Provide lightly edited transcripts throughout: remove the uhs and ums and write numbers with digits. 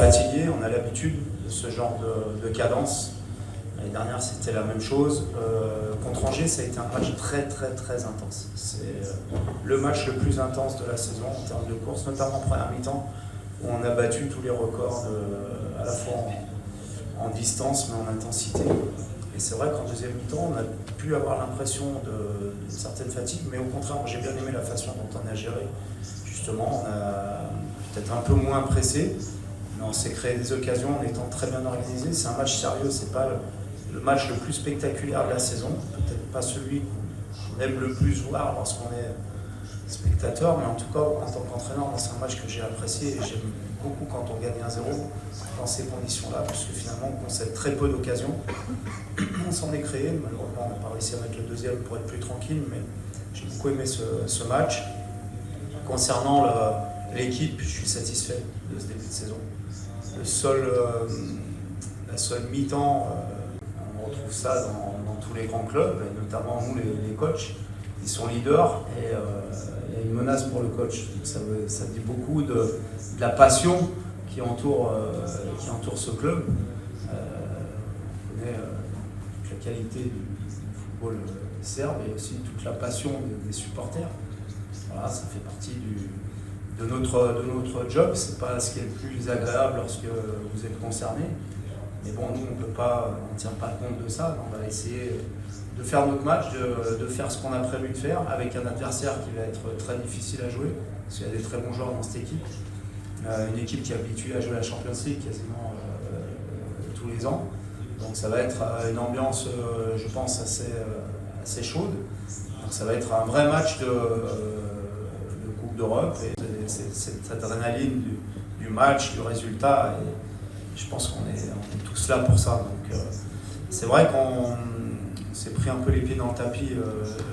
fatigué, on a l'habitude de ce genre de cadence. L'année dernière, c'était la même chose. Contre Angers, ça a été un match très intense. C'est le match le plus intense de la saison en termes de course, notamment en première mi-temps, où on a battu tous les records à la fois en distance, mais en intensité. Et c'est vrai qu'en deuxième mi-temps, on a pu avoir l'impression d'une certaine fatigue, mais au contraire, j'ai bien aimé la façon dont on a géré. Justement, on a peut-être un peu moins pressé, mais on s'est créé des occasions en étant très bien organisé. C'est un match sérieux, c'est pas le match le plus spectaculaire de la saison, peut-être pas celui qu'on aime le plus voir lorsqu'on est spectateur, mais en tout cas, en tant qu'entraîneur, c'est un match que j'ai apprécié et j'aime beaucoup quand on gagne 1-0 dans ces conditions-là, parce que finalement, on concède très peu d'occasions. On s'en est créé, malheureusement, on n'a pas réussi à mettre le deuxième pour être plus tranquille, mais j'ai beaucoup aimé ce match. Concernant l'équipe, je suis satisfait de ce début de saison. La seule mi-temps, on retrouve ça dans tous les grands clubs, et notamment nous, les coachs. Ils sont leaders et il y a une menace pour le coach. Donc ça dit beaucoup de la passion qui entoure ce club. On connaît toute la qualité du football serbe et aussi toute la passion des supporters. Voilà, ça fait partie de notre job. C'est pas ce qui est le plus agréable lorsque vous êtes concerné. Mais bon, nous, on ne tient pas compte de ça. On va essayer de faire notre match, de faire ce qu'on a prévu de faire avec un adversaire qui va être très difficile à jouer, parce qu'il y a des très bons joueurs dans cette équipe. Une équipe qui est habituée à jouer la Champions League quasiment tous les ans. Donc ça va être une ambiance, je pense, assez chaude. Donc ça va être un vrai match de Coupe d'Europe. Et c'est cette adrénaline du match, du résultat. Et je pense qu'on est tous là pour ça. Donc c'est vrai qu'on s'est pris un peu les pieds dans le tapis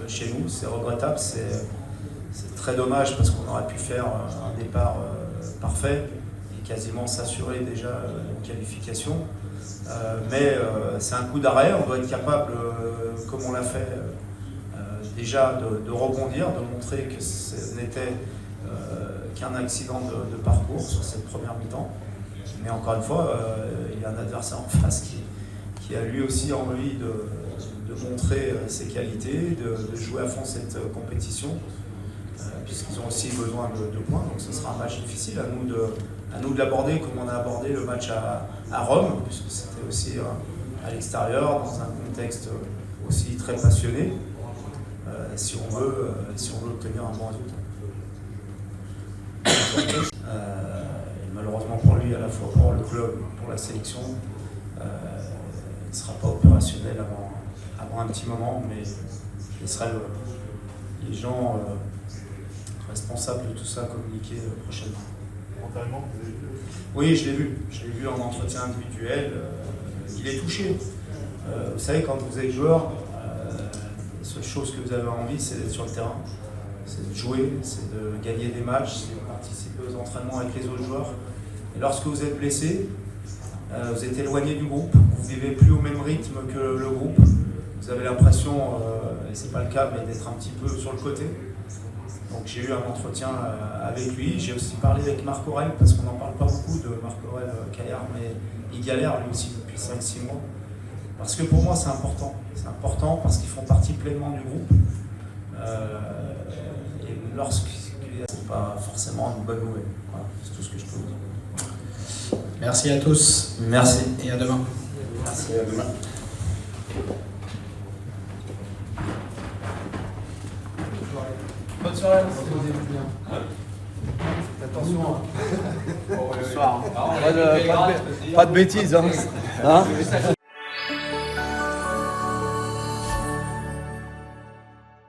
chez nous. C'est regrettable, c'est très dommage parce qu'on aurait pu faire un départ parfait et quasiment s'assurer déjà une qualification. Mais c'est un coup d'arrêt, on doit être capable, comme on l'a fait déjà, de rebondir, de montrer que ce n'était qu'un accident de parcours sur cette première mi-temps. Mais encore une fois, il y a un adversaire en face qui a lui aussi envie de montrer ses qualités, de jouer à fond cette compétition, puisqu'ils ont aussi besoin de points. Donc ce sera un match difficile, à nous de l'aborder comme on a abordé le match à Rome, puisque c'était aussi à l'extérieur, dans un contexte aussi très passionné, si on veut obtenir un bon résultat. Et malheureusement pour lui, à la fois pour le club, pour la sélection, il ne sera pas opérationnel avant un petit moment, mais il sera les gens responsables de tout ça communiquer prochainement. Mentalement, vous avez vu? Oui, je l'ai vu en entretien individuel. Il est touché. Vous savez, quand vous êtes joueur, la seule chose que vous avez envie, c'est d'être sur le terrain. C'est de jouer, c'est de gagner des matchs, c'est de participer aux entraînements avec les autres joueurs. Et lorsque vous êtes blessé, vous êtes éloigné du groupe, vous ne vivez plus au même rythme que le groupe. Vous avez l'impression, et ce n'est pas le cas, mais d'être un petit peu sur le côté. Donc j'ai eu un entretien avec lui, j'ai aussi parlé avec Marc Aurel, parce qu'on n'en parle pas beaucoup de Marc Aurel Caillard, mais il galère lui aussi depuis 5-6 mois. Parce que pour moi c'est important parce qu'ils font partie pleinement du groupe. Et c'est pas forcément une bonne nouvelle. Voilà, c'est tout ce que je peux vous dire. Merci à tous. Merci. Et à demain. Merci, à demain. Bonne soirée. Attention. Bonsoir. Pas de bêtises. Hein.